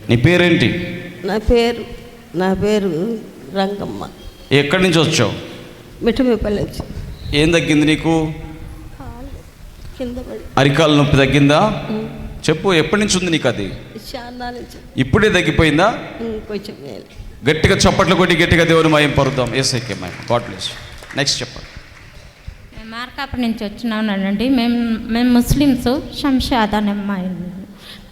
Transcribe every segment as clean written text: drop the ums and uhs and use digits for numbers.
నీ పేరేంటి? నా పేరు రంగమ్మ. ఎక్కడి నుంచి వచ్చావు? మిఠమేపల్లి వచ్చి. ఏం తగ్గింది నీకు? కింద పడి అరికాల నొప్పి తగ్గిందా? చెప్పు, ఎప్పటి నుంచి ఉంది నీకు అది? చాలా నుంచి. ఇప్పుడే తగ్గిపోయిందా? కొంచెం మేలు. గట్టిగా చప్పట్లు కొట్టి గట్టిగా దేవుని మయం పరుద్దాం. యేసయ్యకే మయం. God bless. నెక్స్ట్ చెప్పండి. మేము మార్కాపురం నుంచి వచ్చినానండి. మేము ముస్లిమ్స్. శంషాద్ అనే అమ్మాయి.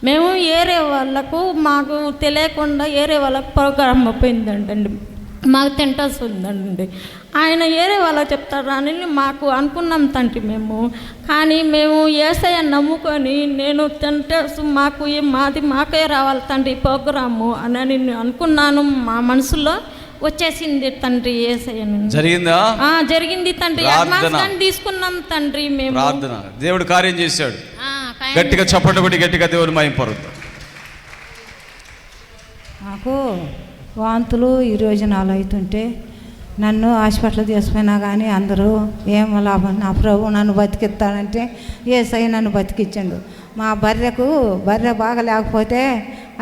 మేము ఏరే వాళ్ళకు మాకు తెలియకుండా ఏరే వాళ్ళకు ప్రోగ్రామ్ అయిపోయిందండి. మాకు తింటస్ ఉందండి. ఆయన ఏరే వాళ్ళకి చెప్తారు అని మాకు అనుకున్నాం తండ్రి మేము. కానీ మేము యేసయ్య నమ్ముకొని నేను తింటస్ మాకే రావాలి తండ్రి ప్రోగ్రాము అని నేను అనుకున్నాను. మా మనసులో వచ్చేసింది తండ్రి. యేసయ్య జరిగిందా? జరిగింది తండ్రి. అడ్వాన్స్ తీసుకున్నాం తండ్రి మేము. ప్రార్థన దేవుడు కార్యం చేశాడు. గట్టిగా చప్పట్లు కొట్టి గట్టిగా దేవుని మయం పరుద్దాం. నాకు వాంతులు 20 నాలు అవుతుంటే నన్ను హాస్పిటల్ తీసుకుపోయినా కానీ అందరూ ఏం లాభం, నా ప్రభు నన్ను బతికిస్తాడంటే యేసయ్య నన్ను బతికించండు. మా బర్రె బాగా లేకపోతే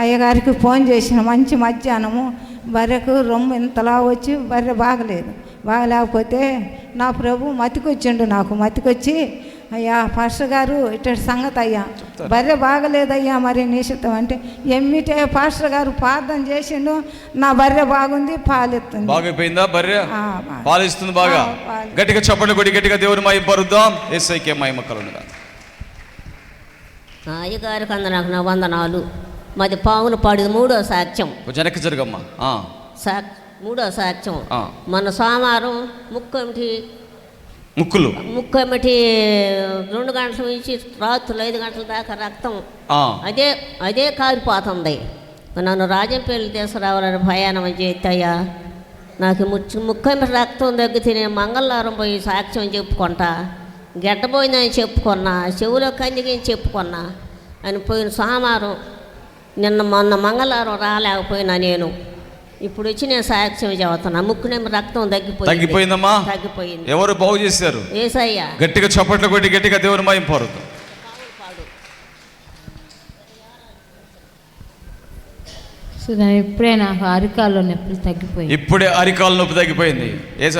అయ్యగారికి ఫోన్ చేసిన మంచి మధ్యాహ్నము బర్రెకు రొమ్ము ఇంతలా వచ్చి బర్రె బాగలేకపోతే నా ప్రభు మతికొచ్చిండు. నాకు మతికొచ్చి, అయ్యా పాస్టర్ గారు ఇట్టటి సంగతి అయ్యా, బర్రె బాగలేదయ్యా, మరి నిశ్చితం అంటే ఎమ్మిటే పాస్టర్ గారు ప్రార్థన చేసిండు. నా బర్రె బాగుంది, పాలిస్తుంది. బాగైపోయిందా బర్రె? పాలిస్తుంది బాగా. గట్టిగా చప్పట్లు కొట్టి గట్టిగా దేవుని మయం పరుద్దాం. యేసయ్యకే మహిమ కలుగును. అయ్యగారికి నాకు నా వందనాలు. మాది పావులు పాడి 3వ సాక్ష్యం. వెనక్కి జరగమ్మా. 3వ సాక్ష్యం. మన సోమవారం ముక్కెమిటి 2 గంటల నుంచి రాత్రులు 5 గంటల దాకా రక్తం అదే కారిపోతుంది. నన్ను రాజంపల్లి తీసుకురావాలని ప్రయాణం చేస్తాయా. నాకు ముక్కెమిటి రక్తం తగ్గితే నేను మంగళవారం పోయి సాక్ష్యం చెప్పుకుంటా. గెడ్డపోయిందని చెప్పుకున్నా, చెవులో కందికి చెప్పుకున్నా అని పోయిన సోమవారం. మొన్న మంగళవారం రాలేకపోయినా నేను. ఇప్పుడు వచ్చి నేను సాక్ష్యం చెబుతున్నా. ముక్కునేమో రక్తం తగ్గిపోయిందమ్మా. తగ్గిపోయింది. ఎవరు బాగు చేశారు? యేసయ్య. గట్టిగా చప్పట్లు కొట్టి గట్టిగా దేవుని మహిమ పరుద్దాం. ఇప్పుడే నాకు అరికాల్లో నొప్పులు తగ్గిపోయింది. ఇప్పుడే అరికాల నొప్పి తగ్గిపోయింది.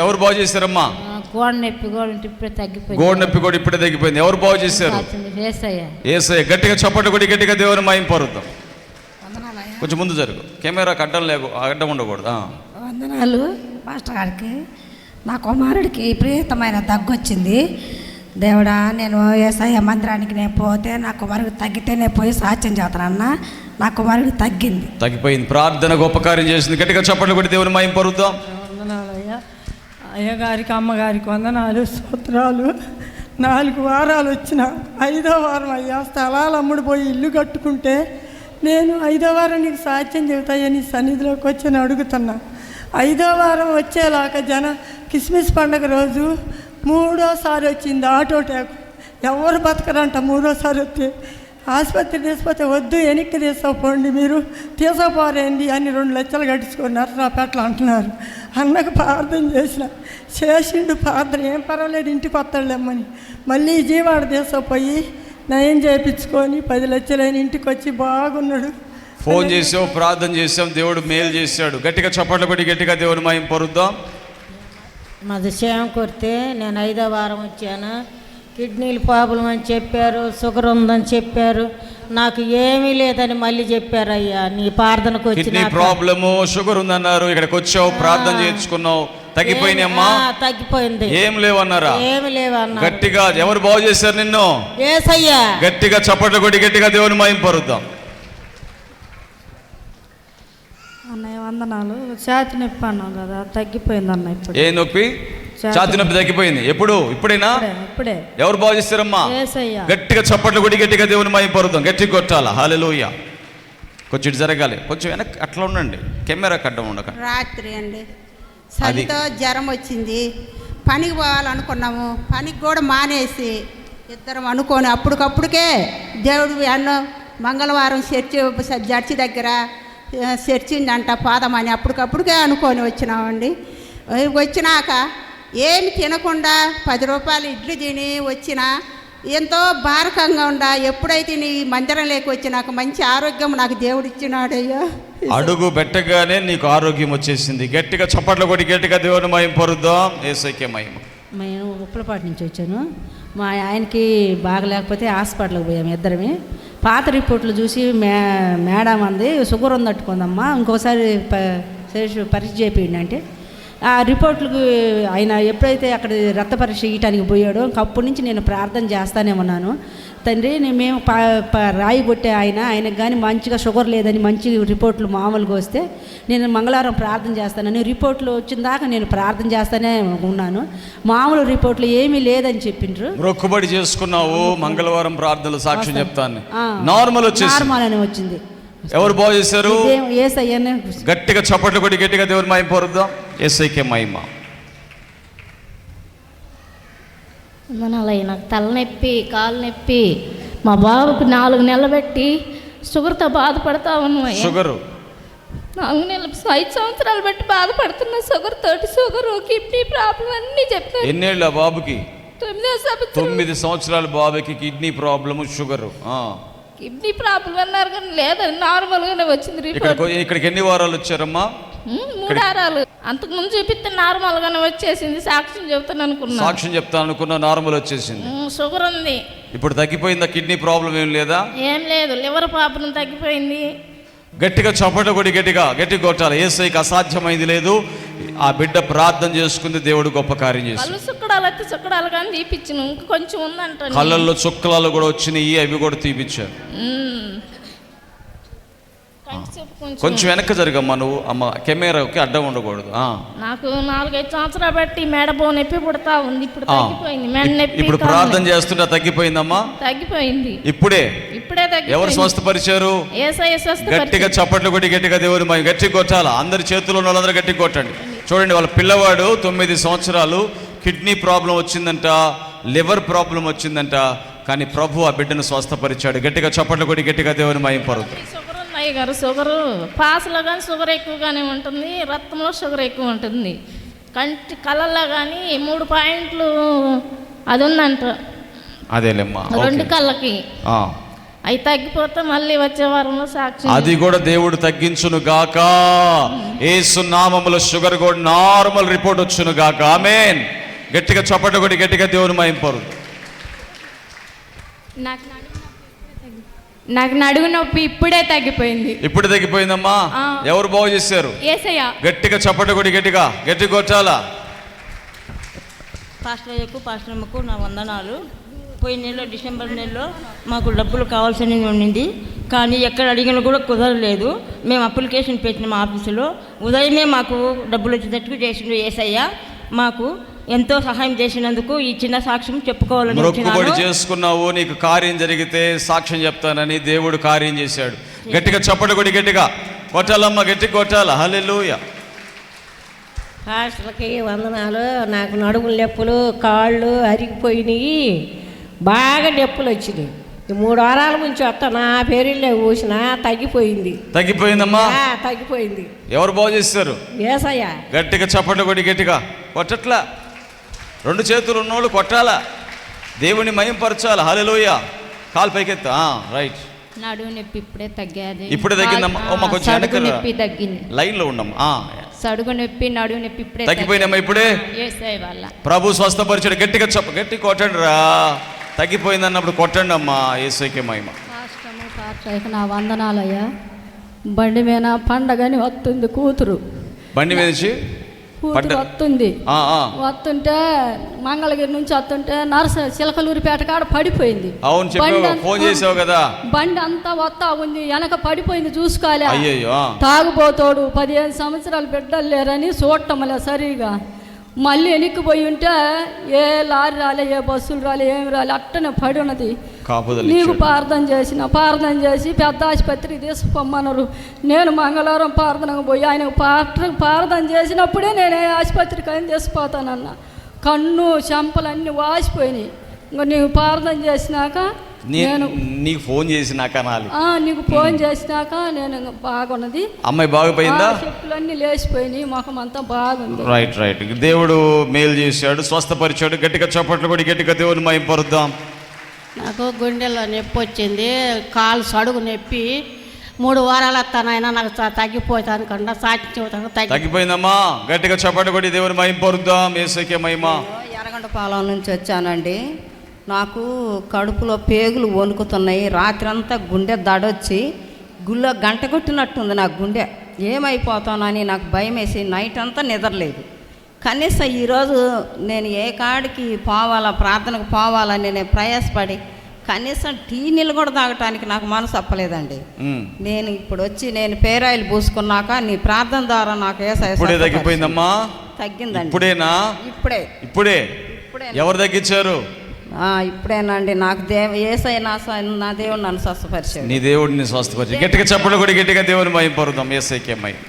ఎవరు బాగు చేశారమ్మా? గోడ నొప్పి కూడా ఇప్పుడే తగ్గిపోయింది. గోడ నొప్పి కూడా ఇప్పుడే తగ్గిపోయింది. ఎవరు బాగు చేశారు? యేసయ్య. గట్టిగా చప్పట్లు కొట్టి గట్టిగా దేవుని మహిమ పరుద్దాం. కొంచెం ముందు జరుగు. కెమెరా అడ్డం ఉండకూడదు. వందనాలు మాస్టర్ గారికి. నా కుమారుడికి విపరీతమైన దగ్గు వచ్చింది. దేవుడా, నేను యేసయ్య మందిరానికి నేను పోతే నా కుమారుడు తగ్గితే నేను పోయి సాక్ష్యం చేస్తానన్నా. నా కుమారుడు తగ్గిపోయింది. ప్రార్థన గొప్ప కార్యం చేసింది. గట్టిగా చప్పట్లు కొట్టి దేవుని మహిమ పరుద్దాం. వందనాలు అయ్యా. అయ్యగారికి అమ్మగారికి వందనాలు, స్తోత్రాలు. 4 వారాలు వచ్చిన 5వ వారం అయ్యా స్థలాలు అమ్ముడు పోయి ఇల్లు కట్టుకుంటే నేను 5వ వారం నీకు సాక్ష్యం చెబుతాయని సన్నిధిలోకి వచ్చి అడుగుతున్నా. 5వ వారం వచ్చేలాగా కిస్మిస్ పండుగ రోజు 3వసారి వచ్చింది ఆటో ట్యాక్. ఎవరు బతకరంట 3వసారి వస్తే. ఆసుపత్రి తీసుకపోతే వద్దు, వెనక్కి తీసుకుపోండి, మీరు తీసుకుపోరేంది అని 2 లక్షలు కట్టించుకున్నారు. రాపేట్ల అంటున్నారు. అన్నకు ప్రార్థన చేసిండు ప్రార్థన. ఏం పర్వాలేదు, ఇంటికి వస్తాడులేమ్మని. మళ్ళీ విజయవాడ తీసుకుపోయి నయం చేయించుకొని 10 లక్షలైన ఇంటికి వచ్చి బాగున్నాడు. ఫోన్ చేసావు, ప్రార్థన చేసాం, దేవుడు మేలు చేశాడు. గట్టిగా చప్పట్లు కొట్టి గట్టిగా దేవుని మహిమ పరుద్దాం. మాది సేవ కొడితే నేను 5వ వారం వచ్చాను. కిడ్నీలు ప్రాబ్లం అని చెప్పారు, షుగర్ ఉందని చెప్పారు. నాకు ఏమీ లేదని మళ్ళీ చెప్పారు. అయ్యా నీ ప్రార్థనకు వచ్చి కిడ్నీ ప్రాబ్లము, షుగర్ ఉందన్నారు. ఇక్కడికి వచ్చావు, ప్రార్థన చేయించుకున్నావు, తగ్గిపోయినాయమ్మా? తగ్గిపోయింది. ఏం లేవన్నారా? ఏమి లేవన్నా. గట్టిగా ఎవరు బాగు చేశారు నిన్ను? యేసయ్య. గట్టిగా చప్పట్లు కొట్టి గట్టిగా దేవుని మహిమ పరుద్దాం. అన్నయ్య వందనాలు. ఛాతి నొప్పి అన్నావు కదా, తగ్గిపోయింది అన్న. ఇప్పుడు ఏ నొప్పి? ఛాతి నొప్పి తగ్గిపోయింది. ఇప్పుడేనా? ఇప్పుడే. ఎవరు బాగు చేస్తారమ్మా? గట్టిగా చప్పట్లు కొట్టి గట్టిగా దేవుని మహిమ పరుద్దాం. గట్టిగా కొట్టాలా. హల్లెలూయా. కొంచెం జరగాలి, కొంచెం వెనక్కి అట్లా ఉండండి. కెమెరా కడ్డం ఉండక. రాత్రి అండి చలితో జ్వరం వచ్చింది. పనికి పోవాలనుకున్నాము. పనికి కూడా మానేసి ఇద్దరం అనుకోని అప్పటికప్పుడుకే దేవుడు అన్నో మంగళవారం చర్చి దగ్గర చర్చిందంట పాదమని అప్పటికప్పుడుకే అనుకొని వచ్చినామండి. వచ్చినాక ఏమి తినకుండా 10 రూపాయలు ఇడ్లీ తిని వచ్చిన ఎంతో భారకంగా ఉండా ఎప్పుడైతే నీ మందిరంలోకి వచ్చి నాకు మంచి ఆరోగ్యం నాకు దేవుడు ఇచ్చినాడయ్యా. అడుగు పెట్టగానే నీకు ఆరోగ్యం వచ్చేసింది. గట్టిగా చప్పట్లు కొట్టి గట్టిగా దేవుని మహిమ పరుద్దాం. యేసయ్యకే మహిమ. మేము ఉప్పలపాటి నుంచి వచ్చాను. మా ఆయనకి బాగలేకపోతే హాస్పిటల్కి పోయాము ఇద్దరమే. పాత రిపోర్ట్లు చూసి మేడం అంది షుగర్ ఉందట్టుకుందమ్మా, ఇంకోసారి పరీక్ష చేయండి అంటే ఆ రిపోర్ట్లకు ఆయన ఎప్పుడైతే అక్కడ రక్త పరీక్ష ఇవ్వటానికి పోయాడో అప్పటి నుంచి నేను ప్రార్థన చేస్తానే ఉన్నాను. తండ్రి మేము రాయి కొట్టే ఆయనకు కానీ మంచిగా షుగర్ లేదని మంచి రిపోర్ట్లు మామూలుగా వస్తే నేను మంగళవారం ప్రార్థన చేస్తానని రిపోర్ట్లు వచ్చిన దాకా నేను ప్రార్థన చేస్తానే ఉన్నాను. మామూలు రిపోర్ట్లు ఏమీ లేదని చెప్పిండ్రు. మొక్కుబడి చేసుకున్నావు, మంగళవారం ప్రార్థనలు సాక్ష్యం చెప్తాను, నార్మల్ అని వచ్చింది. ఎవరు బాగు చేశారు? యేసయ్యనే. గట్టిగా చప్పట్లు కొట్టి గట్టిగా దేవుని మహిమ పరుద్దాం. యేసయ్యకే మహిమ. మనలయ్య నాకు తలనొప్పి, కాలు నొప్పి, మా బాబుకు 4 నెలలు పెట్టి షుగర్తో బాధపడతా ఉన్నాను. షుగరు 4 నెలలు 5 సంవత్సరాలు బట్టి బాధపడుతున్నా షుగర్ తోటి. షుగరు, కిడ్నీ ప్రాబ్లం అన్నీ చెప్తాను. ఎన్నేళ్ళు ఆ బాబుకి? 9 సంవత్సరాల బాబుకి kidney problem, sugar. Kidney problem అన్నారు కానీ లేదని నార్మల్గానే వచ్చింది. ఇక్కడికి ఎన్ని వారాలు వచ్చారమ్మా? 3 వారాలు. అంతకుముందు చూపిస్తే నార్మల్గానే వచ్చేసింది. సాక్ష్యం చెప్తాను అనుకున్నా, నార్మల్ వచ్చేసింది. షుగర్ ఉంది. ఇప్పుడు తగ్గిపోయిందా? కిడ్నీ ప్రాబ్లం ఏం లేదా? ఏం లేదు, లివర్ ప్రాబ్లం తగ్గిపోయింది. గట్టిగా చప్పట్లు కొట్టి గట్టిగా కొట్టాలి. యేసయ్యకి అసాధ్యమైంది లేదు. ఆ బిడ్డ ప్రార్థన చేసుకుంది, దేవుడు గొప్ప కార్యం చేశాడు. చుక్కడాలు కానీ తీపిచ్చాను, ఇంకా కొంచెం ఉందంట. కళ్ళల్లో చుక్కలాలు కూడా వచ్చినాయి, అవి కూడా తీపిచ్చారు. కొంచెం వెనక్కి జరగమ్మా నువ్వు. అమ్మ కెమెరాకి అడ్డం ఉండకూడదు. నాకు 4-5 సంవత్సరాలు బట్టి మెడబో నొప్పి పుడతా ఉంది. ఇప్పుడు తగ్గిపోయింది. ఇప్పుడు ప్రార్థన చేస్తుంటే తగ్గిపోయిందమ్మా? తగ్గిపోయింది. ఇప్పుడే తగ్గిపోయింది. ఎవరు స్వస్థపరిచారు? గట్టిగా చప్పట్లు కొట్టి గట్టిగా దేవుని మహిమ. గట్టిగా కొట్టాలా? అందరి చేతుల్లో ఉన్న వాళ్ళందరూ గట్టిగా కొట్టండి. చూడండి, వాళ్ళ పిల్లవాడు 9 సంవత్సరాలు, కిడ్నీ ప్రాబ్లం వచ్చిందంట, లివర్ ప్రాబ్లం వచ్చిందంట, కానీ ప్రభు ఆ బిడ్డను స్వస్థపరిచాడు. గట్టిగా చప్పట్లు కొట్టి గట్టిగా దేవుని మహిమ పరుద్దాం. షుగరు పాసలో కానీ షుగర్ ఎక్కువగానే ఉంటుంది, రక్తంలో షుగర్ ఎక్కువ ఉంటుంది. కళ్ళల్లో కానీ 3 పాయింట్లు అది ఉందంట. అదేలేమ్మా, 2 కళ్ళకి. అవి తగ్గిపోతే మళ్ళీ వచ్చే వారంలో సాక్షి. అది కూడా దేవుడు తగ్గించును గాక. యేసు నామములో షుగర్ కూడా నార్మల్ రిపోర్ట్ వచ్చును గాక. ఆమేన్. గట్టిగా చప్పట్లు కొట్టి గట్టిగా దేవుని మహిమ పరుద్దాం. నాకు నడుము నొప్పి ఇప్పుడే తగ్గిపోయింది. ఇప్పుడు తగ్గిపోయిందమ్మా. ఎవరు బాగు చేశారు? యేసయ్య. గట్టిగా చప్పట్లు కొట్టి గట్టిగా కొట్టాలా? పాస్టర్ అమ్మకు నా వందనాలు. పోయిన నెలలో డిసెంబర్ నెలలో మాకు డబ్బులు కావాల్సి ఉండింది, కానీ ఎక్కడ అడిగినా కూడా కుదరలేదు. మేము అప్లికేషన్ పెట్టిన మా ఆఫీసులో ఉదయమే మాకు డబ్బులు వచ్చేటట్టు చేసిండు యేసయ్య. మాకు ఎంతో సహాయం చేసినందుకు ఈ చిన్న సాక్ష్యం చెప్పుకోవాలని మొక్కుబడి చేసుకున్నావు. నీకు కార్యం జరిగితే సాక్ష్యం చెప్తానని దేవుడు కార్యం చేశాడు. గట్టిగా చప్పట్లు కొట్టి గట్టిగా కొట్టాలమ్మా, గట్టిగా కొట్టాలా? హల్లెలూయా. పాస్టర్కి వందనాలు. నాకు నడుముల నొప్పులు, కాళ్ళు అరిగిపోయినాయి, బాగా నొప్పులు వచ్చినాయి. 3 వారాల నుంచి వస్తా నా పేరులే కూసిన తగ్గిపోయిందమ్మా. తగ్గిపోయింది. ఎవరు బాగు చేస్తారు? యేసయ్య. గట్టిగా చప్పట్లు కొట్టి గట్టిగా కొట్టట్లా. 2 చేతులు ఉన్నోళ్ళు కొట్టాలా, దేవుని మహిమపరచాలా? హల్లెలూయా. కాలు పైకెత్తా. రైట్. నడుము నొప్పి ఇప్పుడే తగ్గాది. ఇప్పుడే తగ్గిందమ్మా. కొంచెం నొప్పి తగ్గింది. లైన్ లో ఉండమ్మా. సడుగు నొప్పి, నడుము నొప్పి ఇప్పుడే తగ్గిపోయినమ్మా. ఇప్పుడే ప్రభు స్వస్థపరిచాడు. గట్టిగా గట్టి కొట్టండి రా. తగ్గిపోయింది అన్నప్పుడు కొట్టండి అమ్మా. యేసయ్యకే మహిమ. నా వందనాలయ్యా. బండి మీద పండగని వస్తుంది కూతురు. బండి మీద వస్తుంది. వస్తుంటే మంగళగిరి నుంచి వస్తుంటే చిలకలూరిపేట కాడ పడిపోయింది. అవును, ఫోన్ చేసావు కదా. బండి అంతా వస్తా ఉంది, వెనక పడిపోయింది, చూసుకోలే. తాగుబోతోడు 15 సంవత్సరాలు బిడ్డలు లేరని చూడటంలే సరిగా. మళ్ళీ వెనక్కిపోయి ఉంటే ఏ లారీ రాలే, ఏ బస్సులు రాలే, ఏమి రాలే, అట్టనే పడి ఉన్నది. నీకు ప్రార్థన చేసి పెద్ద ఆసుపత్రికి తీసుకుపోమన్నారు. నేను మంగళవారం ప్రార్థనకు పోయి ఆయనకు ప్రార్థన చేసినప్పుడే నేను ఆసుపత్రికి అయిన తీసుకుపోతానన్న. కన్ను చెంపలన్నీ వాసిపోయినాయి. ఇంకా నీకు ప్రార్థన చేసినాక నేను నీకు ఫోన్ చేసినాక నీకు ఫోన్ చేసినాక నేను బాగున్నది. అమ్మాయి బాగుపోయిందా? చెప్పులన్నీ లేచిపోయినాయి, ముఖం అంతా బాగుంది. రైట్. దేవుడు మేలు చేశాడు, స్వస్థపరిచాడు. గట్టిగా చప్పట్లు కూడా గట్టిగా దేవుని మహిమ పరుద్దాం. నాకు గుండెల్లో నొప్పి వచ్చింది, కాలు సడుగు నొప్పి 3 వారాలు వస్తానైనా నాకు తగ్గిపోతాను కన్నా సాక్షి చెబుతాను. తగ్గిపోయిందమ్మా. గట్టిగా చప్పట్లు కొట్టి దేవుని మహిమ పొందుదాం. యేసుకే మహిమ. ఎర్రగొండపాలెం నుంచి వచ్చానండి. నాకు కడుపులో పేగులు వణుకుతున్నాయి. రాత్రంతా గుండె దడొచ్చి గుళ్ళో గంట కొట్టినట్టుంది నాకు గుండె. ఏమైపోతానని నాకు భయం వేసి నైట్ అంతా నిద్రలేదు. కనీసం ఈరోజు నేను ఏ కాడికి పోవాలా, ప్రార్థనకు పోవాలని నేను ప్రయాసపడి కనీసం టీ నీళ్ళు కూడా తాగటానికి నాకు మనసు అప్పలేదండి. నేను ఇప్పుడు వచ్చి నేను పేరాయిలు పూసుకున్నాక నీ ప్రార్థన ద్వారా నాకు తగ్గిపోయిందమ్మా. తగ్గిందండి. ఇప్పుడేనా? ఇప్పుడే. ఎవరు తగ్గించారు? ఇప్పుడేనండి. నాకు యేసయ్య నా దేవుడు నన్ను స్వస్థపరిచాడు. నీ దేవుడిని స్వస్థపరిచాడు. గట్టిగా చప్పట్లు కూడా గట్టిగా దేవుని మహిమ పొందుదాం. యేసయ్యకే మహిమ.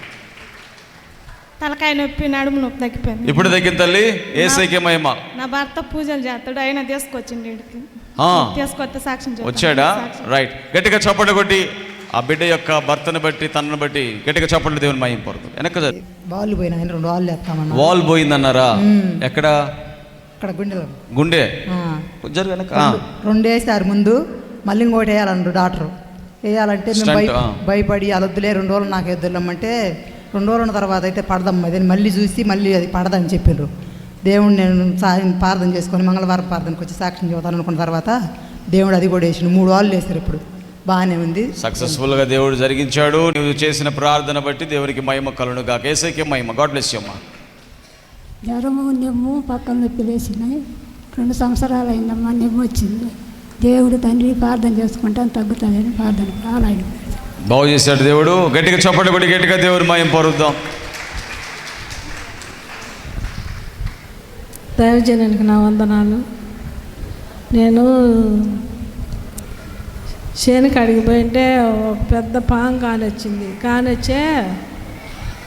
తలకాయ నొప్పి, నడుము నొప్పి తగ్గిపోయింది. ఇప్పుడు తగ్గింది తల్లి. యేసయ్యకే మహిమ. నా భర్త పూజలు చేస్తాడు, ఆయన తీసుకొచ్చింది ఇంటికి. తీసుకొస్తే సాక్ష్యం వచ్చాడా? రైట్. గట్టిగా చప్పట్లు కొట్టి ఆ బిడ్డ యొక్క భర్తను బట్టి తనను బట్టి గట్టిగా చప్పట్లు దేవుని మహిమ పొందుదాం. వెనక వాళ్ళు పోయినా 2 వాళ్ళు వేస్తామన్నా. వాల్ పోయిందన్నారా? ఎక్కడ? గుండె వెనక 2 వేసారు ముందు, మళ్ళీ ఇంకోటి వేయాలన్నారు డాక్టర్. వేయాలంటే మేము భయపడి అలొద్దులే 2 రోజులు నాకు ఎద్దులమ్మంటే 2 రోజులు ఉన్న తర్వాత అయితే పడదమ్మా ఇది మళ్ళీ చూసి మళ్ళీ అది పడదని చెప్పిండ్రు. దేవుడు నేను ప్రార్థన చేసుకొని మంగళవారం ప్రార్థనకు వచ్చి సాక్ష్యం చెబుతాను అనుకున్న తర్వాత దేవుడు అది కూడా వేసిండు. 3 వాళ్ళు వేసారు. ఇప్పుడు బాగానే ఉంది. సక్సెస్ఫుల్గా దేవుడు జరిగించాడు. నువ్వు చేసిన ప్రార్థన బట్టి దేవునికి మహిమ కలుగును గాక. యేసయ్యకే మహిమ. గాడ్ బ్లెస్ యు అమ్మా. జ్వరము నెమ్ము పక్కన నొప్పి లేచినాయి. 2 సంవత్సరాలు అయిందమ్మా, నెమ్ము వచ్చింది. దేవుడు తండ్రి ప్రార్థన చేసుకుంటాను తగ్గుతుందని ప్రార్థన రాలాయన బాగు చేశాడు దేవుడు. గట్టిగా చప్పట్లు కొట్టి గట్టిగా దేవుడు మహిమ పొందుదాం. దైవజనానికి నా వందనాలు. నేను చేనుకి అడిగిపోయింటే ఒక పెద్ద పాము కానొచ్చింది. కానొచ్చే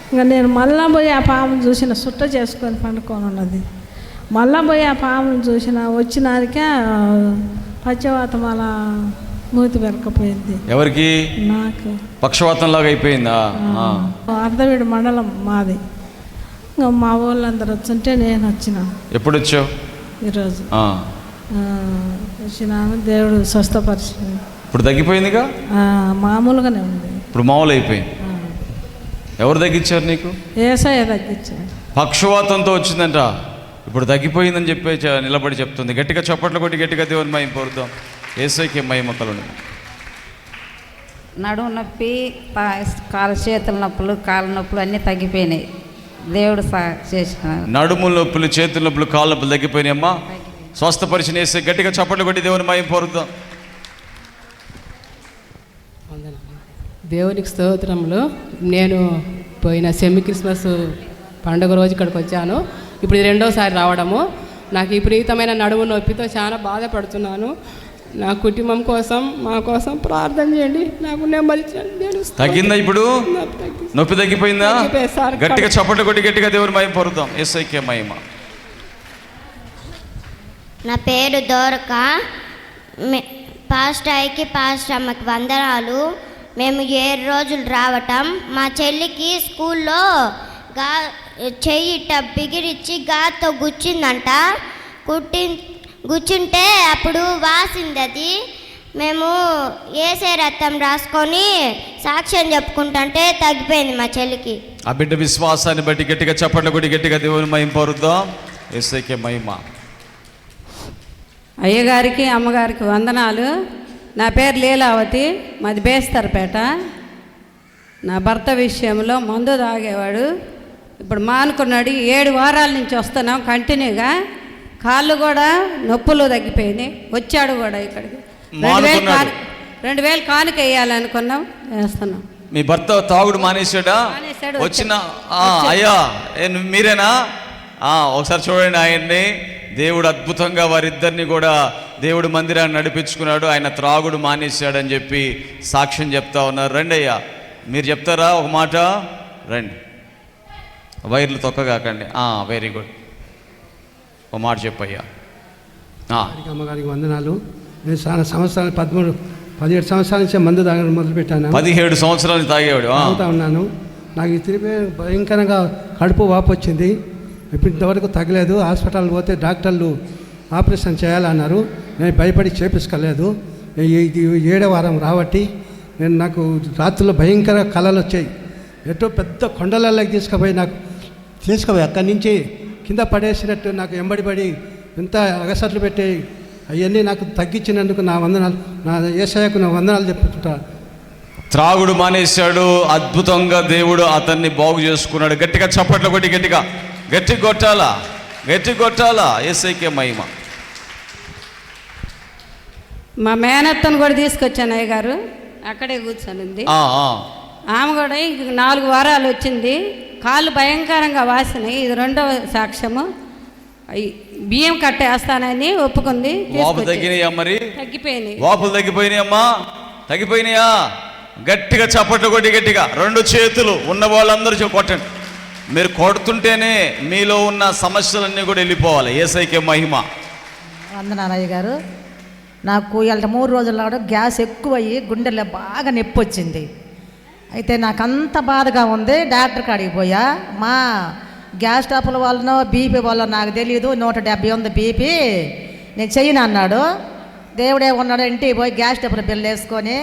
ఇంకా నేను మళ్ళా పోయి ఆ పామును చూసిన సుట్ట చేసుకొని పండుకొని ఉన్నది. మళ్ళా పోయి ఆ పామును చూసిన వచ్చినానికే పచ్చవాతం అలా మూతి వెరకపోయింది. ఎవరికి? నాకు. పక్షవాతం లాగా అయిపోయిందా? అర్ధవీడు మండలం మాది. ఇంకా మా వాళ్ళందరూ వచ్చుంటే నేను వచ్చిన. ఎప్పుడు వచ్చావు? ఈరోజు వచ్చినాను. దేవుడు స్వస్థపరిచింది. ఇప్పుడు తగ్గిపోయిందిగా? మామూలుగానే ఉంది. ఇప్పుడు మామూలు అయిపోయింది. ఎవరు తగ్గించారు నీకు? యేసయ్య తగ్గించారు. పక్షవాతంతో వచ్చిందంట, ఇప్పుడు తగ్గిపోయిందని చెప్పి నిలబడి చెప్తుంది. గట్టిగా చప్పట్లు కొట్టి గట్టిగా దేవుని మహిమ పొందుదాం. యేసయ్యకే మహిమ కలుగును. నడుము నొప్పి, కాలు చేతుల నొప్పులు, కాళ్ళ నొప్పులు అన్నీ తగ్గిపోయినాయి. దేవుడు చేసిన నడుము నొప్పులు, చేతుల నొప్పులు, కాళ్ళ నొప్పులు తగ్గిపోయినాయి అమ్మా. స్వస్థపరిచిన యేసయ్య. గట్టిగా చప్పట్లు కొట్టి దేవుని మహిమ పొందుదాం. దేవునికి స్తోత్రములు. నేను పోయిన క్రిస్మస్ పండుగ రోజు ఇక్కడికి వచ్చాను. ఇప్పుడు ఇది 2వసారి రావడము. నాకు విపరీతమైన నడుము నొప్పితో చాలా బాధపడుతున్నాను. నా కుటుంబం కోసం, మా కోసం ప్రార్థన చేయండి. నాకు నెమ్మది. తగ్గిందా? ఇప్పుడు నొప్పి తగ్గిపోయిందా? గట్టిగా చప్పట్లు కొట్టి గట్టిగా దేవుని మహిమ పొందుదాం. యేసయ్యకే మహిమ. నా పేరు దోరక. పాస్టర్ అయ్యకి పాస్టర్ అమ్మకి వందనాలు. మేము 7 రోజులు రావటం, మా చెల్లికి స్కూల్లో చెయ్యి బిగిరిచ్చి గాతో గుచ్చిందంట. గుచ్చుంటే అప్పుడు వాసింది. అది మేము ఏసే రక్తం రాసుకొని సాక్ష్యం చెప్పుకుంటుంటే తగ్గిపోయింది మా చెల్లికి. ఆ బిడ్డ విశ్వాసాన్ని బట్టి గట్టిగా చప్పట్లు కొట్టి గట్టిగా దేవుని మహిమ పొందుదాం. యేసయ్యకే మహిమ. అయ్యగారికి అమ్మగారికి వందనాలు. నా పేరు లీలావతి, మాది బేస్తరపేట. నా భర్త విషయంలో మందు తాగేవాడు. ఇప్పుడు మానుకున్నాడు. 7 వారాల నుంచి వస్తున్నాం కంటిన్యూగా. కాళ్ళు కూడా నొప్పులు తగ్గిపోయినాయి. వచ్చాడు కూడా ఇక్కడికి. 2,000 కానుక వేయాలనుకున్నాం, వేస్తున్నాం. మీ భర్త తాగుడు మానేశాడా? వచ్చిన అయ్యా మీరేనా? ఒకసారి చూడండి ఆయన్ని. దేవుడు అద్భుతంగా వారిద్దరిని కూడా దేవుడు మందిరాన్ని నడిపించుకున్నాడు. ఆయన త్రాగుడు మానేశాడని చెప్పి సాక్ష్యం చెప్తా ఉన్నారు. రండి అయ్యా, మీరు చెప్తారా ఒక మాట? రండి. వైర్లు తొక్కగాకండి. Very good. ఒక మాట చెప్పయ్యా. అమ్మగారికి వందనాలు. నేను చాలా సంవత్సరాలు 17 సంవత్సరాల నుంచి మందు తాగడం మొదలుపెట్టాను. 17 సంవత్సరాల నుంచి తాగేవాడు. తాగుతా ఉన్నాను. నాకు తిరిగి భయంకరంగా కడుపు వాపు వచ్చింది. ఇప్పుడు ఇంతవరకు తగ్గలేదు. హాస్పిటల్ పోతే డాక్టర్లు ఆపరేషన్ చేయాలన్నారు. నేను భయపడి చేపించుకోలేదు. ఇది 7వ వారం రాబట్టి నాకు రాత్రుల్లో భయంకర కళలు వచ్చాయి. ఎటో పెద్ద కొండలలోకి తీసుకుపోయి అక్కడి నుంచి కింద పడేసినట్టు నాకు ఎంబడిపడి ఎంత అగసట్లు పెట్టి అవన్నీ నాకు తగ్గించినందుకు నా వందనాలు, నా యేసయ్యకు నా వందనాలు చెప్పుకుంటా. త్రాగుడు మానేశాడు, అద్భుతంగా దేవుడు అతన్ని బాగు చేసుకున్నాడు. గట్టిగా చప్పట్లు కొట్టి గట్టి కొట్టాలా. యేసయ్యకే మహిమ. మా మేనత్తను కూడా తీసుకొచ్చాను అయ్యగారు, అక్కడే కూర్చొనింది. ఆమె కూడా 4 వారాలు వచ్చింది. కాళ్ళు భయంకరంగా వాసినాయి. ఇది 2వ సాక్ష్యము. బియ్యం కట్టేస్తానని ఒప్పుకుంది. వాపులు తగ్గినాయా? మరి తగ్గిపోయినాయి. వాపులు తగ్గిపోయినాయమ్మా? తగ్గిపోయినాయా? గట్టిగా చప్పట్లు కొట్టి 2 చేతులు ఉన్న వాళ్ళందరూ కొట్టండి. మీరు కొడుతుంటేనే మీలో ఉన్న సమస్యలన్నీ కూడా వెళ్ళిపోవాలి. యేసయ్యకే మహిమ. వందనాలయ్య గారు. నాకు ఇవాళ 3 రోజుల నాడు గ్యాస్ ఎక్కువయ్యి గుండెల్లో బాగా నొప్పి వచ్చింది. అయితే నాకు అంత బాధగా ఉంది. డాక్టర్ కాడికి పోయా. మా గ్యాస్ స్టాపుల వల్లనో బీపీ వల్ల నాకు తెలియదు, 170 ఉంది బీపీ, నేను చెయ్యను అన్నాడు. దేవుడే ఉన్నాడు. ఇంటికి పోయి గ్యాస్ స్టాపుల బిల్లు వేసుకొని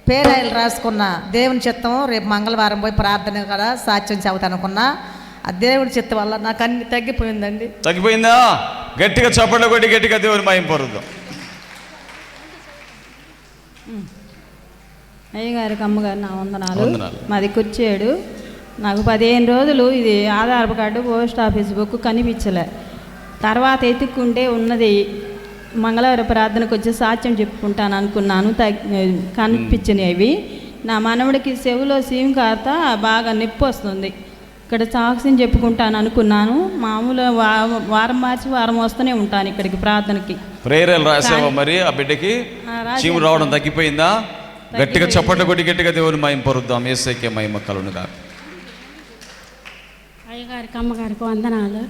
పేరాయిలు రాసుకున్నా. దేవుని చిత్తం రేపు మంగళవారం పోయి ప్రార్థన కూడా సాక్ష్యం చెబుతాను అనుకున్నా. ఆ దేవుడి చిత్తం వల్ల నాకు అన్ని తగ్గిపోయిందండి. తగ్గిపోయిందా? గట్టిగా చప్పట్లు కొట్టి దేవుని మహిమ పరుద్దాం. అయ్యగారికి అమ్మగారు నా వందనాలు. మాది కుర్చేడు. నాకు 15 రోజులు ఇది Aadhaar card post office book కనిపించలే. తర్వాత ఎత్తుక్కుంటే ఉన్నది. మంగళవారం ప్రార్థనకు వచ్చి సాక్ష్యం చెప్పుకుంటాను అనుకున్నాను. కనిపించినాయి అవి. నా మనవడికి చెవులో సీమ్ కార్త బాగా నొప్పి వస్తుంది. ఇక్కడ సాక్ష్యం చెప్పుకుంటాను అనుకున్నాను. మామూలు వారం మార్చి వారం వస్తూనే ఉంటాను ఇక్కడికి ప్రార్థనకి. ప్రేయర్లు రాసావా మరి? ఆ బిడ్డకి చీము రావడం తగ్గిపోయిందా? గట్టిగా చప్పట్లు కొట్టి దేవుని మహిమ పరుద్దాం. యేసయ్యకే మహిమ కలుగునుగాక. అయ్యగారికి అమ్మగారికి వందనాలు.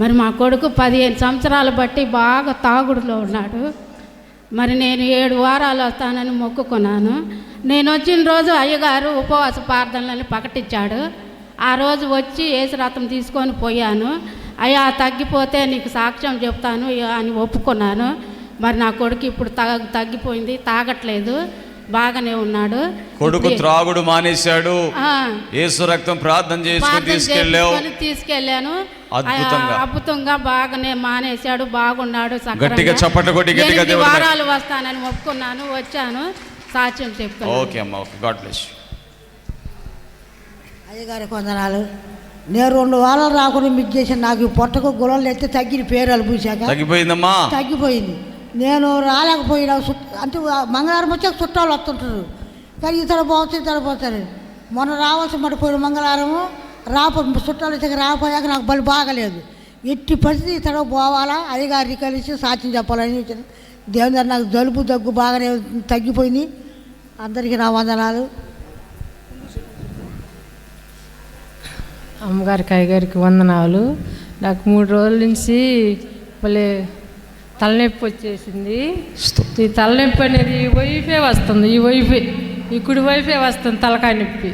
మరి మా కొడుకు 15 సంవత్సరాలు బట్టి బాగా తాగుడులో ఉన్నాడు. మరి నేను 7 వారాలు వస్తానని మొక్కుకున్నాను. నేను వచ్చిన రోజు అయ్యగారు ఉపవాస ప్రార్థనలని ప్రకటించాడు. ఆ రోజు వచ్చి యేసు రథం తీసుకొని పోయాను. అయ్యా తగ్గిపోతే నీకు సాక్ష్యం చెప్తాను అని ఒప్పుకున్నాను. మరి నా కొడుకు ఇప్పుడు తగ్గిపోయింది, తాగట్లేదు, బాగానే ఉన్నాడు. కొడుకు త్రాగుడు మానేశాడు. యేసు రక్తం ప్రార్థన చేసుకొని తీసుకెళ్ళాను. అద్భుతంగా బాగానే మానేశాడు, బాగున్నాడు. గట్టిగా చప్పట్లు కొట్టి 8 వారాలు వస్తానని ఒప్పుకున్నాను, వచ్చాను, సాక్ష్యం చెప్తాను. ఓకే అమ్మా, ఓకే. God bless. అయ్యగారికి వందనాలు. నేను 2 వారాలు రాకుండా మీకు చేసిన నాకు పొట్టకు గుణాలు ఎత్తే తగ్గిన పేరాలు పూసాక తగ్గిపోయిందమ్మా. తగ్గిపోయింది. నేను రాలేకపోయినా అంటే మంగళవారం వచ్చాక చుట్టాలు వస్తుంటారు, కానీ ఇతడు పోతారు. మొన్న రావాల్సి మడిపోయిన మంగళవారము చుట్టాలు వచ్చాక రాకపోయాక నాకు బలి బాగలేదు. ఎట్టి పరిస్థితి ఇతడు పోవాలా, అయ్యగారికి కలిసి సాక్ష్యం చెప్పాలని దేవుని దగ్గర నాకు జలుబు దగ్గు బాగానే తగ్గిపోయింది. అందరికీ నా వందనాలు. అమ్మగారికి అయ్యగారికి వందనాలు. నాకు 3 రోజుల నుంచి మళ్ళీ తలనొప్పి వచ్చేసింది. ఈ తలనొప్పి అనేది ఈ వైపే వస్తుంది, ఈ కుడి వైపే వస్తుంది తలకాయ నొప్పి.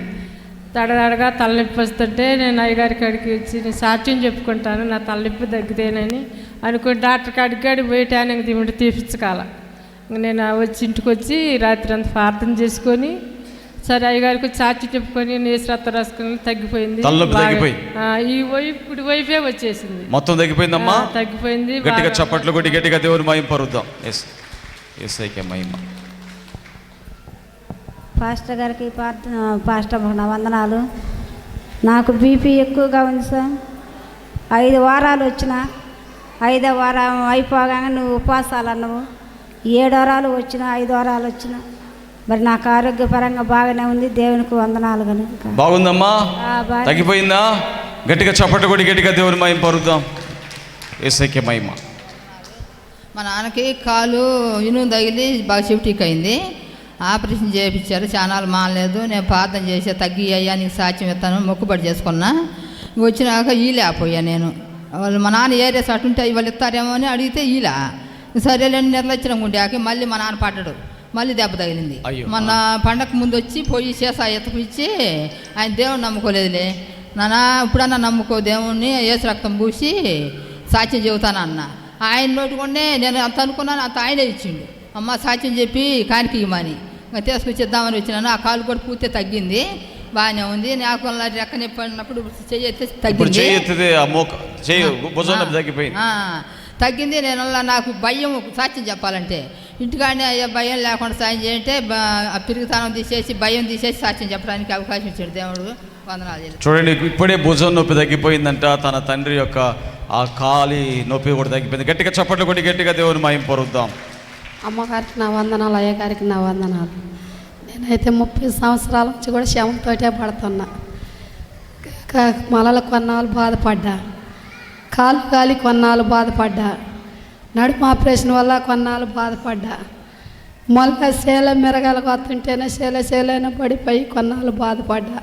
తడగా తలనొప్పి వస్తుంటే నేను అయ్యగారి కాడికి వచ్చి నేను సాక్ష్యం చెప్పుకుంటాను, నా తలనొప్పి తగ్గితేనని అనుకుని డాక్టర్ కాడికి పోయి ట్యానింగ్ తీపించకాల. నేను వచ్చి ఇంటికి వచ్చి రాత్రి అంతా ప్రార్థన చేసుకొని సరే అయ్యగారికి వచ్చి సాక్ష్యం చెప్పుకొని యేసు రక్తం రాసుకొని తగ్గిపోయింది. ఈ వైపు కుడి వైపే వచ్చేసింది, మొత్తం తగ్గిపోయిందమ్మా. తగ్గిపోయింది. గట్టిగా చప్పట్లు కొట్టి గట్టిగా దేవుని మహిమ పరుద్దాం. యేసయ్యకే మహిమ. పాస్టర్ గారికి పాస్టర్ నా వందనాలు. నాకు బీపీ ఎక్కువగా ఉంది సార్. 5 వారాలు వచ్చిన 5వ వారం అయిపోగానే నువ్వు ఉపవాసాలు అన్నావు. 7 వారాలు వచ్చిన 5 వారాలు వచ్చిన మరి నాకు ఆరోగ్యపరంగా బాగానే ఉంది. దేవునికి వందనాలు. కనుక బాగుందమ్మా. తగ్గిపోయిందా? గట్టిగా చప్పట్లు కొట్టి గట్టిగా దేవుని మహిమ పరుద్దాం. యేసయ్యకే మహిమ. మా నాన్నకి కాలు ఇనుము తగిలి బాగా చెవిటీకి అయింది. ఆపరేషన్ చేయించారు, చానాలు మానలేదు. నేను ప్రార్థన చేసే తగ్గి అయ్యా నీకు సాక్ష్యం ఇస్తాను మొక్కుబడి చేసుకున్నా. వచ్చినాక ఈలేకపోయా నేను. వాళ్ళు మా నాన్న ఏరియాస్ అటుంటే వాళ్ళు ఇస్తారేమో అని అడిగితే ఈలా సరేలేని నిర్లక్ష్యం ఉండే మళ్ళీ మా నాన్న పడ్డాడు, మళ్ళీ దెబ్బ తగిలింది. మొన్న పండగ ముందు వచ్చి పోయి చేసా ఎత్తపిచ్చి ఆయన దేవుని నమ్ముకోలేదులే నాన్న, ఇప్పుడన్నా నమ్ముకో దేవుణ్ణి, యేసు రక్తం పూసి సాక్ష్యం చెబుతాను అన్న. ఆయన నోటుకుండే నేను అంత అనుకున్నాను, అంత ఆయనే ఇచ్చిండు. అమ్మ సాక్ష్యం చెప్పి కానికి ఇవ్వమని ఇంకా తీసుకొచ్చిద్దామని వచ్చినాను. ఆ కాలు కూడా పూర్తి తగ్గింది, బాగానే ఉంది. నాకు రెక్క నొప్పి అన్నప్పుడు చెయ్యి తగ్గింది. నేను నాకు భయం సాక్ష్యం చెప్పాలంటే ఇంటికాడనే అయ్యా భయం లేకుండా సాయం చేయంటే పిరుగుతానం తీసేసి భయం తీసేసి సాక్ష్యం చెప్పడానికి అవకాశం ఇచ్చాడు దేవుడు. వందనాలు. చూడండి, ఇప్పుడే భుజం నొప్పి తగ్గిపోయిందంట. తన తండ్రి యొక్క ఆ కాలి నొప్పి కూడా తగ్గిపోయింది. గట్టిగా చప్పట్లు కొట్టి గట్టిగా దేవుని మహిమ పొరుద్దాం. అమ్మగారికి నా వందనాలు, అయ్యగారికి నా వందనాలు. నేనైతే 30 సంవత్సరాల నుంచి కూడా శవంతోటే పడుతున్నా. మొలలు కొన్నాళ్ళు బాధపడ్డా, కాలు గాలి కొన్నాళ్ళు బాధపడ్డా, నడుము ఆపరేషన్ వల్ల కొన్నాళ్ళు బాధపడ్డా, మొలక శేల మిరగాలకు వస్తుంటేనే శేలైనా పడిపోయి కొన్నాళ్ళు బాధపడ్డా,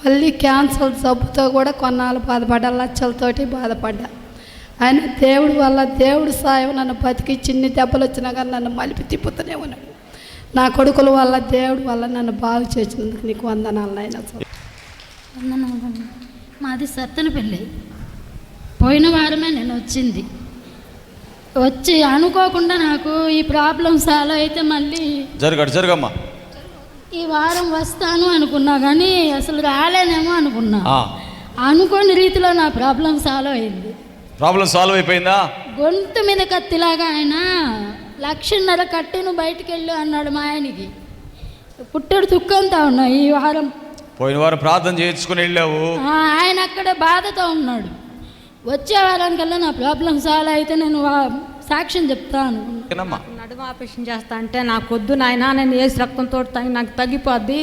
మళ్ళీ క్యాన్సర్ జబ్బుతో కూడా కొన్నాళ్ళు బాధపడ్డా, లచ్చలతోటి బాధపడ్డా. ఆయన దేవుడి వల్ల, దేవుడి సాయం నన్ను బతికి చిన్ని దెబ్బలు వచ్చినా కానీ నన్ను మలిపి తిప్పుతూనే ఉన్నాడు. నా కొడుకుల వల్ల, దేవుడి వల్ల నన్ను బాగు చేసినందుకు నీకు వందనాలు నాయన. మాది సత్తెనపల్లి. పోయిన వారమే నేను వచ్చి అనుకోకుండా నాకు ఈ ప్రాబ్లం సాల్వ్ అయితే మళ్ళీ జరగమ్మా ఈ వారం వస్తాను అనుకున్నా కానీ అసలు రాలేనేమో అనుకున్నా. అనుకోని రీతిలో నా ప్రాబ్లం సాల్వ్ అయింది. ప్రాబ్లం సాల్వ్ అయిపోయిందా? గొంతు మీద కత్తిలాగా ఆయన 1,50,000 కట్టి నువ్వు బయటికి వెళ్ళు అన్నాడు మా ఆయనకి. పుట్టడు తుక్కంతా ఉన్నా ఈ వారం. పోయిన వారం ప్రార్థన చేయించుకుని వెళ్ళావు. ఆయన అక్కడ బాధతో ఉన్నాడు. వచ్చే వారానికల్లా నా ప్రాబ్లం సాల్వ్ అయితే నేను సాక్ష్యం చెప్తాను. నడుము ఆపరేషన్ చేస్తా అంటే నాకు వద్దు నాయన, నేను ఏసు రక్తంతో నాకు తగ్గిపోద్ది,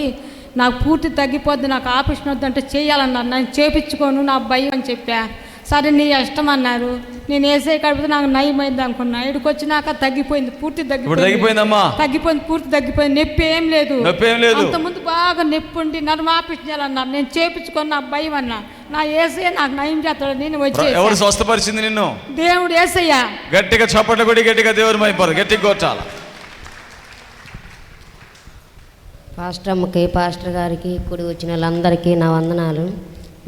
నాకు పూర్తి తగ్గిపోద్ది, నాకు ఆపరేషన్ వద్దంటే చేయాలన్నారు. నేను చేపించుకోను, నా భయం అని చెప్పా. సరే నీ ఇష్టం అన్నారు. నేను వేసే కడిపితే నాకు నయమైంది అనుకున్నా. ఇక్కడికి వచ్చినాక తగ్గిపోయింది, పూర్తి తగ్గిపోయింది, పూర్తి తగ్గిపోయింది. నొప్పి ఏం లేదు. అంతకుముందు బాగా నొప్పి ఉండి నన్ను ఆపించాలన్నారు. నేను చేపించుకొని నా భయం అన్నా. నా ఏసయ్య నాకు నయం చేస్తాడు. నేను వచ్చి ఎవరు స్వస్థపరిచింది నిన్ను? దేవుడు ఏసయ్య. గట్టిగా చప్పట్లు కొట్టి గట్టిగా దేవుని మహిమ గట్టిగా కొట్టాలి. పాస్టర్ అమ్మకి, పాస్టర్ గారికి, కూడి వచ్చిన వాళ్ళందరికీ నా వందనాలు.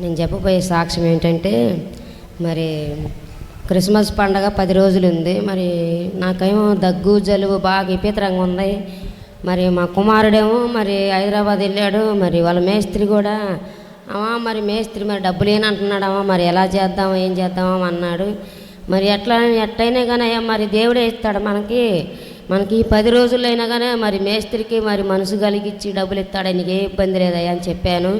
నేను చెప్పబోయే సాక్ష్యం ఏంటంటే, మరి క్రిస్మస్ పండగ 10 రోజులు ఉంది. మరి నాకేమో దగ్గు జలుబు బాగా విపరీతంగా ఉంది. మరి మా కుమారుడేమో మరి హైదరాబాద్ వెళ్ళాడు. మరి వాళ్ళ మేస్త్రి కూడా మరి మేస్త్రి మరి డబ్బులు ఏనంటున్నాడమ్మా, మరి ఎలా చేద్దామో ఏం చేద్దామో అన్నాడు. మరి ఎట్లయినా కానీ మరి దేవుడే ఇస్తాడు మనకి ఈ 10 రోజుల్లో అయినా కానీ మరి మేస్త్రికి మరి మనసు కలిగిచ్చి డబ్బులు ఇస్తాడు. నీకు ఏ ఇబ్బంది లేదయ్యా అని చెప్పాను.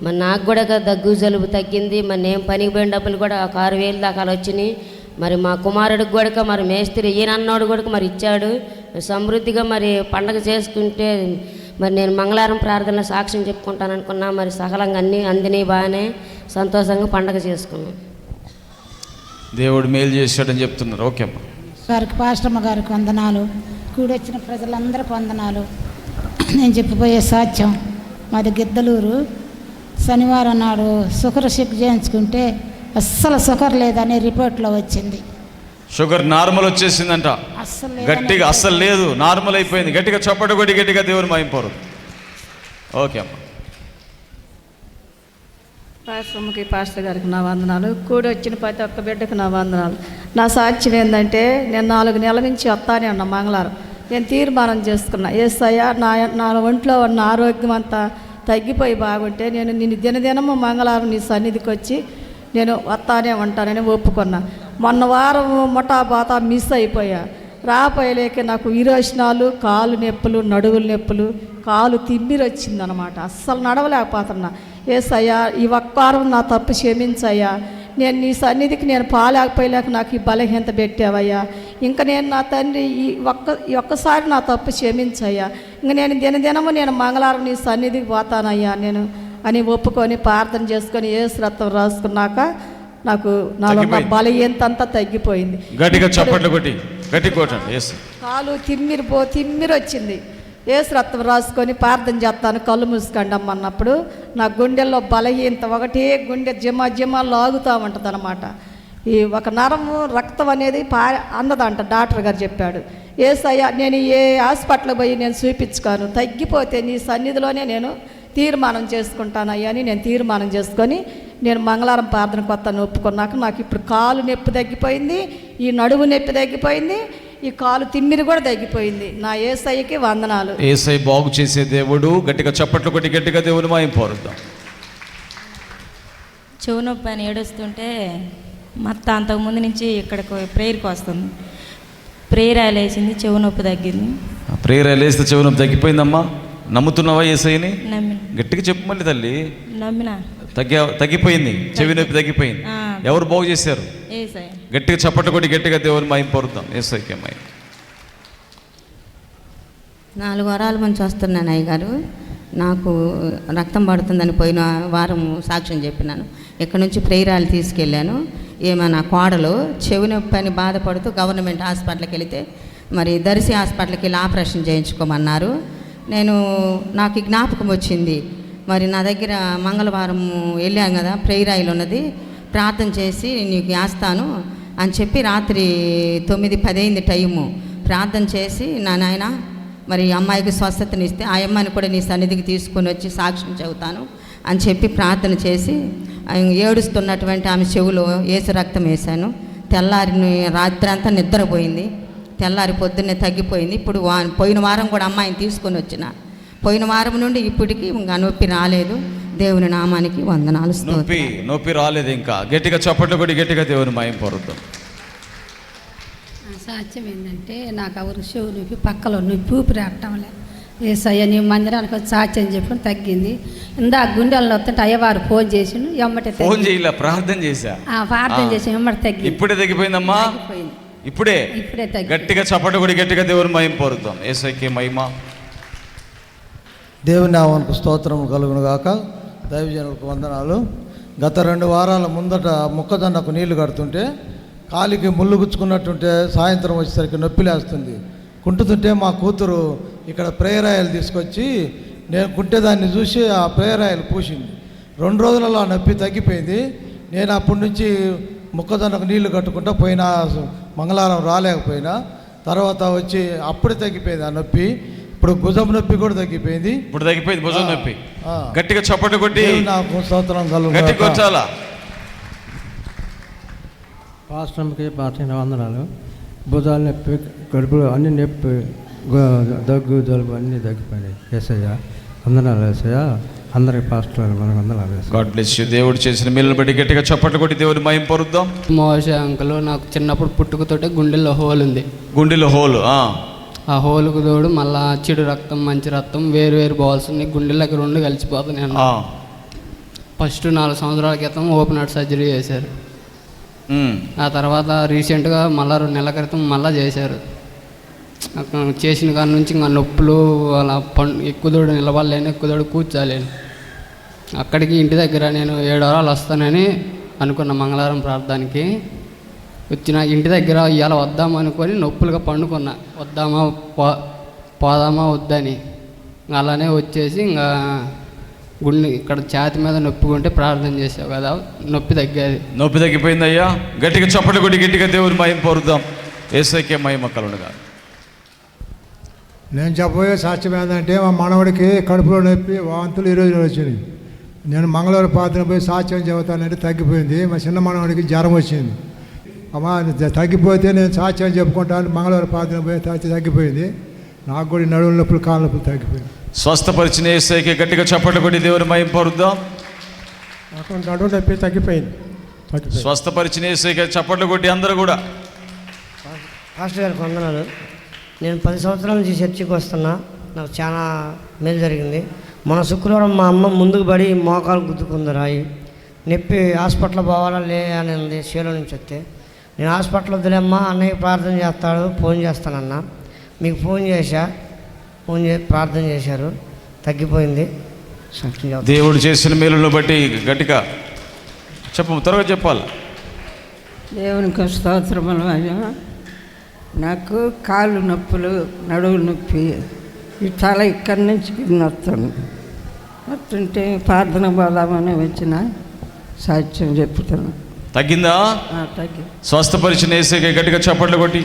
మరి నాకు కూడా దగ్గు జలుబు తగ్గింది. మరి నేను పనికి పోయిన డబ్బులు కూడా 6,000 దాకా వచ్చినాయి. మరి మా కుమారుడికి కూడా మరి మేస్త్రి ఈయనన్నోడు కూడా మరి ఇచ్చాడు. సమృద్ధిగా మరి పండగ చేసుకుంటే మరి నేను మంగళవారం ప్రార్థనలో సాక్ష్యం చెప్పుకుంటాను అనుకున్నా. మరి సకలంగా అన్నీ అందినాయి, బాగానే సంతోషంగా పండగ చేసుకున్నాం. దేవుడు మేలు చేశాడని చెప్తున్నారు. ఓకే అమ్మా. వారికి పాస్టమ్మ గారికి వందనాలు, కూడొచ్చిన ప్రజలందరికీ వందనాలు. నేను చెప్పబోయే సాక్ష్యం, మాది గిద్దలూరు. శనివారం నాడు షుగర్ చెక్ చేయించుకుంటే అస్సలు షుగర్ లేదని రిపోర్ట్లో వచ్చింది. షుగర్ నార్మల్ వచ్చేసిందంట. గట్టిగా అస్సలు లేదు, నార్మల్ అయిపోయింది. గట్టిగా చప్పట కొట్టి గట్టిగా దేవుని మహిమ పొరుద్దాం. ఓకే అమ్మా. పాస్టర్కి, పాస్టర్ గారికి నా వందనాలు. కూడి వచ్చిన ప్రతి ఒక్క బిడ్డకు నా వందనాలు. నా సాక్ష్యం ఏంటంటే, నేను 4 నెలల నుంచి వస్తానే ఉన్నా. మంగళవారం నేను తీర్మానం చేసుకున్నా, యేసయ్య నా ఒంట్లో ఉన్న ఆరోగ్యం అంతా తగ్గిపోయి బాగుంటే నేను నిన్ను దినదినము మంగళవారం నీ సన్నిధికి వచ్చి నేను వస్తానే ఉంటానని ఒప్పుకున్నా. మొన్న వారం ముఠాబాత మిస్ అయిపోయా. రాపోయలేక నాకు విరోచనాలు, కాలు నొప్పులు, నడువుల నొప్పులు, కాలు తిమ్మిరి వచ్చిందనమాట. అస్సలు నడవలేకపోతున్నా. యేసయ్యా ఈ ఒక్క వారం నా తప్పు క్షమించయ్యా. నేను నీ సన్నిధికి నేను పాలేకపోయలేక నాకు ఈ బలహీనత పెట్టావయ్యా. ఇంకా నేను నా తండ్రి ఈ ఒక్కసారి నా తప్పు క్షమించయ్యా. ఇంక నేను దినదినము నేను మంగళవారం నీ సన్నిధికి పోతానయ్యా నేను అని ఒప్పుకొని ప్రార్థన చేసుకొని యేసు రక్తం రాసుకున్నాక నాకు నాలో బలహీనత అంతా తగ్గిపోయింది. గట్టిగా చప్పట్లు కొట్టి గట్టి కొట్టండి. కాలు తిమ్మిరి వచ్చింది. యేసు రక్తం రాసుకొని ప్రార్థన చేస్తాను, కళ్ళు మూసుకోండి అన్నప్పుడు నా గుండెల్లో బలహీనత ఒకటే గుండె జిమ లాగుతూ ఉంటుంది అనమాట. ఈ ఒక నరము రక్తం అనేది అందదంట. డాక్టర్ గారు చెప్పాడు. యేసయ్య నేను ఏ హాస్పిటల్కి పోయి నేను చూపించుకోను, తగ్గిపోతే నీ సన్నిధిలోనే నేను తీర్మానం చేసుకుంటానయ్యా అని నేను తీర్మానం చేసుకొని నేను మంగళవారం ప్రార్థనకు వస్తాను ఒప్పుకున్నాక నాకు ఇప్పుడు కాలు నొప్పి తగ్గిపోయింది, ఈ నడుము నొప్పి తగ్గిపోయింది, ఈ కాలు తిమ్మిరి కూడా తగ్గిపోయింది. నా యేసయ్యకి వందనాలు. యేసయ్య బాగు చేసే దేవుడు. గట్టిగా చప్పట్లు కొట్టి గట్టిగా దేవుని మహిమపరుద్దాం. చెవు నొప్పి అని ఏడుస్తుంటే మత్త అంతకుముందు నుంచి ఇక్కడికి ప్రేయర్కి వస్తుంది. ప్రేయర్ వేసింది, చెవు నొప్పి తగ్గింది. ప్రేయర్ వేస్తే చెవు నొప్పి తగ్గిపోయిందమ్మా. నమ్ముతున్నావా యేసయ్యని? నమ్మిన. గట్టిగా చెప్పు మళ్ళీ తల్లి. నమ్మిన. తగ్గిపోయింది, చెవి నొప్పి తగ్గిపోయింది. ఎవరు బాగు చేశారు? యేసయ్య. గట్టిగా చప్పట్లు కొట్టి గట్టిగా దేవుని మహిమపరుద్దాం. యేసయ్యకి మహిమ. 4 వారాల నుంచి వస్తున్నాను అయ్యగారు. నాకు రక్తం పడుతుందని పోయిన వారం సాక్ష్యం చెప్పినాను. ఇక్కడ నుంచి ప్రేయరాలు తీసుకెళ్ళాను. ఏమైనా కోడలు చెవి నొప్పి అని బాధపడుతూ గవర్నమెంట్ హాస్పిటల్కి వెళితే మరి దర్శి హాస్పిటల్కి వెళ్ళి ఆపరేషన్ చేయించుకోమన్నారు. నాకు జ్ఞాపకం వచ్చింది, మరి నా దగ్గర మంగళవారం వెళ్ళాం కదా, ప్రేయరాయిలు ఉన్నది, ప్రార్థన చేసి నీకు వేస్తాను అని చెప్పి రాత్రి 9-10 అయింది టైము. ప్రార్థన చేసి నా నాయన మరి అమ్మాయికి స్వస్థతనిస్తే ఆ అమ్మాయిని కూడా నీ సన్నిధికి తీసుకొని వచ్చి సాక్ష్యం చెబుతాను అని చెప్పి ప్రార్థన చేసి ఏడుస్తున్నటువంటి ఆమె చెవులో యేసు రక్తం వేశాను. తెల్లారి రాత్రి అంతా నిద్రపోయింది. తెల్లారి పొద్దున్నే తగ్గిపోయింది. ఇప్పుడు పోయిన వారం కూడా అమ్మాయిని తీసుకొని వచ్చిన. పోయిన వారం నుండి ఇప్పటికీ ఇంకా నొప్పి రాలేదు. దేవుని నామానికి వందనాలు. నొప్పి రాలేదు ఇంకా. గట్టిగా చప్పట్లు కొట్టి గట్టిగా దేవుని మహిమపరుద్దాం. సాధ్యం ఏంటంటే నాకు ఎవరు చెవు నొప్పి, పక్కలో నొప్పి, ఊపిరి ఆడటంలే. యేసయ్య నీ మందిరానికి వచ్చి సాధ్యం చెప్పడం తగ్గింది. ఇందా గుండెల్లో వస్తుంటే అయ్యవారు ఫోన్ చేసిండు, ఎమ్మటే ఫోన్ చేయలే, ప్రార్థన చేశా. ప్రార్థన చేసి ఎమ్మటి తగ్గింది. ఇప్పుడే తగ్గిపోయిందమ్మా. ఇప్పుడే తగ్గి. గట్టిగా చప్పట్లు కొట్టి గట్టిగా దేవుని మహిమపరుద్దాం. యేసయ్యకి మహిమ. దేవుని నామానికి స్తోత్రం కలుగును గాక. దైవజనులకు వందనాలు. గత 2 వారాల ముందట మొక్కజొన్నకు నీళ్లు కడుతుంటే కాలికి ముళ్ళు గుచ్చుకున్నట్టుంటే సాయంత్రం వచ్చేసరికి నొప్పి లేస్తుంది. కుంటుతుంటే మా కూతురు ఇక్కడ ప్రేయర్ ఆయిల్ తీసుకొచ్చి నేను కుంటేదాన్ని చూసి ఆ ప్రేయర్ ఆయిల్ పూసింది. 2 రోజులలో ఆ నొప్పి తగ్గిపోయింది. నేను అప్పటి నుంచి మొక్కజొన్నకు నీళ్లు కట్టుకుంటా పోయిన మంగళవారం రాలేకపోయినా, తర్వాత వచ్చి అప్పుడే తగ్గిపోయింది ఆ నొప్పి. ఇప్పుడు భుజం నొప్పి కూడా తగ్గిపోయింది. ఇప్పుడు తగ్గిపోయింది భుజం నొప్పి. గట్టిగా చప్పట్లు కొట్టి నాకు స్తోత్రం కలుగు. పాస్టర్కి వందనాలు. భుజాలు నొప్పి, కడుపులో అన్ని నొప్పి, దగ్గు, జలుబు అన్నీ తగ్గిపోయినాయి. యేసయ్య వందనాలు. యేసయ్య అందరికి పాస్టర్ మనకు వందనాలు. God bless you. దేవుడు చేసిన మేలును బట్టి గట్టిగా చప్పట్లు కొట్టి దేవుని మహిమపరుద్దాం. మోషే అంకుల్ నాకు చిన్నప్పుడు పుట్టుకతోటే గుండెల్లో హోల్ ఉంది. గుండెలో హోల్. ఆ హోల్కు తోడు మళ్ళా చెడు రక్తం, మంచి రక్తం, వేరు బాల్స్ ఉన్నాయి. గుండెలకి 2 కలిసిపోతున్నాయి. ఫస్ట్ 4 సంవత్సరాల క్రితం ఓపెన్ హార్ట్ సర్జరీ చేశారు. ఆ తర్వాత రీసెంట్గా మళ్ళా 2 నెలల క్రితం మళ్ళీ చేశారు. చేసిన కాడ నుంచి ఇంకా నొప్పులు, అలా ఎక్కుదోడు నిలబడలేను, ఎక్కుదోడు కూర్చోలేను. అక్కడికి ఇంటి దగ్గర నేను 7 వారాలు వస్తానని అనుకున్న మంగళవారం ప్రార్థనకి వచ్చిన. ఇంటి దగ్గర ఇవాళ వద్దామా అనుకొని నొప్పులుగా పండుకున్నా. వద్దామా పోదామా వద్దని. అలానే వచ్చేసి ఇంకా గుండె ఇక్కడ ఛాతి మీద నొప్పి ఉంటే ప్రార్థన చేసావు కదా, నొప్పి తగ్గేది. నొప్పి తగ్గిపోయింది అయ్యా. గట్టిగా చప్పట్లు కొట్టి గట్టిగా దేవుని మహిమపరుద్దాం. యేసయ్యకే మహిమ కలుగునుగా. నేను చెప్పబోయే సాక్ష్యం ఏంటంటే మా మనవడికి కడుపులో నొప్పి, వాంతులు 20 రోజులు వచ్చినాయి. నేను మంగళవారం ప్రార్థన పోయి సాక్ష్యం చెబుతానంటే తగ్గిపోయింది. మా చిన్న మనవడికి జ్వరం వచ్చింది. అమ్మా తగ్గిపోతే నేను సాక్ష్యం చెప్పుకుంటాను. మంగళవారం ప్రార్థన పోయి తగ్గిపోయింది. నాకు కూడా నడువుల నొప్పులు, కాళ్ళ నొప్పులు తగ్గిపోయింది. స్వస్థపరిచిన యేసయ్యకి గట్టిగా చప్పట్లు కొట్టి దేవుని మహిమపరుద్దాం. నాకు నడువు నొప్పి తగ్గిపోయింది. స్వస్థపరిచిన యేసయ్యకి చప్పట్లు కొట్టి అందరూ కూడా. పాస్టర్ గారికి వందనాలు. నేను 10 సంవత్సరాల నుంచి చర్చికి వస్తున్నా. నాకు చాలా మేలు జరిగింది. మన శుక్రవారం మా అమ్మ ముందుకు పడి మోకాలు గుద్దుకుంది రాయి. నొప్పి హాస్పిటల్ పోవాలా లే అని ఉంది. షేలో నుంచి వస్తే నేను హాస్పిటల్ వద్దులేమ్మా, అన్నయ్య ప్రార్థన చేస్తాడు, ఫోన్ చేస్తానన్నా. మీకు ఫోన్ చేసి ప్రార్థన చేశారు, తగ్గిపోయింది. దేవుడు చేసిన మేలును బట్టి గట్టిగా చెప్పు, త్వరగా చెప్పాలి. దేవునికి స్తోత్రములు అయ్యా. నాకు కాళ్ళు నొప్పులు, నడువు నొప్పి, ఈ తల ఇక్కడి నుంచి వస్తాను. వస్తుంటే ప్రార్థన పోదామని వచ్చిన సాక్ష్యం చెప్తాను. తగ్గిందా? తగ్గింది. స్వస్థపరిచిన యేసయ్యకి గట్టిగా చప్పట్లు కొట్టి